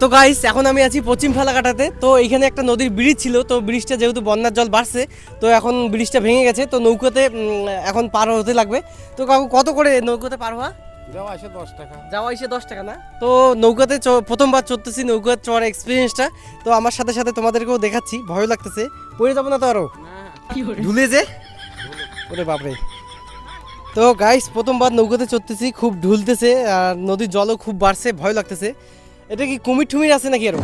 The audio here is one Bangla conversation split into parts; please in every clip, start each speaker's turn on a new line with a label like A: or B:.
A: তো গাইস এখন আমি আছি পশ্চিম ফালাকাটাতে। তো এখানে একটা নদীর ব্রিজ ছিল, তো ব্রিজটা যেহেতু বন্যার জল বাড়ছে তো এখন ব্রিজটা ভেঙে গেছে, তো নৌকাতে এখন পার হতে লাগবে। তো কাকু কত করে নৌকাতে পার হওয়া?
B: যাওয়া আসে 10 টাকা।
A: যাওয়া এসে 10 টাকা না? তো নৌকাতে প্রথমবার চড়তেছি, নৌকা চড়ার এক্সপিরিয়েন্সটা তো আমার সাথে সাথে তোমাদেরকেও দেখাচ্ছি। ভয় লাগতেছে, পড়ে যাবো না তো আরো ঢুলে যে, ওরে বাপরে। তো গাইস প্রথমবার নৌকাতে চড়তেছি, খুব ঢুলতেছে আর নদীর জলও খুব বাড়ছে, ভয় লাগতেছে। এটা কি কুমির টুমির আছে নাকি আরো?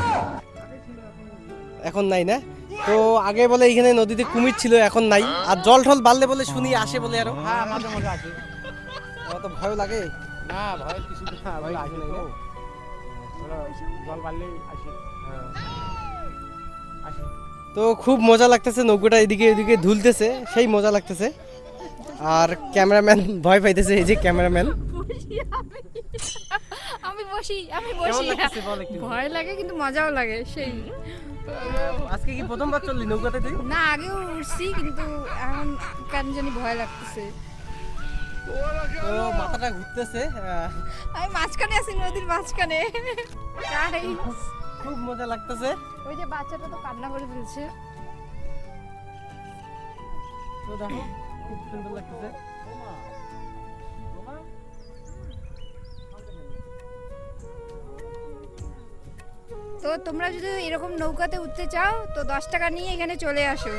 A: এখন নাই না? তো আগে বলে এখানে নদীতে কুমির ছিল, এখন নাই। আর জল ঢল বাড়লে বলে শুনি আসে বলে আরো।
B: হ্যাঁ মাঝে মাঝে আসে।
A: আমার তো ভয় লাগে।
B: না ভয় কিছু না,
A: ভয়
B: ভয় আসে
A: কিছু
B: তো।
A: নাই
B: ওরা জল বাড়লেই আসে। আসে।
A: তো খুব মজা লাগতেছে, নৌকাটা এদিকে এদিকে ধুলতেছে, সেই মজা লাগতেছে। আর ক্যামেরাম্যান ভয় পাইতেছে, এই যে ক্যামেরাম্যান।
C: আমি বসি
A: কেমন লাগতেছে বল একটু?
C: ভয় লাগে কিন্তু মজাও লাগে সেই।
A: আজকে কি প্রথমবার চললি নৌকাতে তুই?
C: না আগেও উঠছি কিন্তু এখন কেন জানি ভয় লাগতেছে।
A: তো মাথাটা ঘুরতেছে,
C: আমি মাঝখানে আছি, নদীর মাঝখানে। Guys,
A: খুব মজা লাগতেছে।
C: ওই যে বাচ্চাটা তো কান্না করে ফেলছে।
A: তো দেখো খুব সুন্দর লাগতেছে।
C: তো তোমরা যদি এরকম নৌকাতে উঠতে চাও তো 10 টাকা নিয়ে এখানে চলে আসো।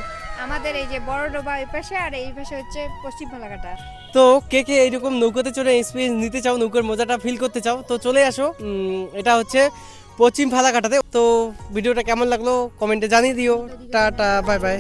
C: আমাদের এই যে বড় ডোবা এই পাশে, আর এই পাশে হচ্ছে পশ্চিম ফালাকাটা।
A: তো কে কে এইরকম নৌকাতে চড়ে এক্সপিরিয়েন্স নিতে চাও, নৌকার মজাটা ফিল করতে চাও, তো চলে আসো। এটা হচ্ছে পশ্চিম ফালাকাটাতে। তো ভিডিওটা কেমন লাগলো কমেন্টে জানিয়ে দিও। Tata, bye bye.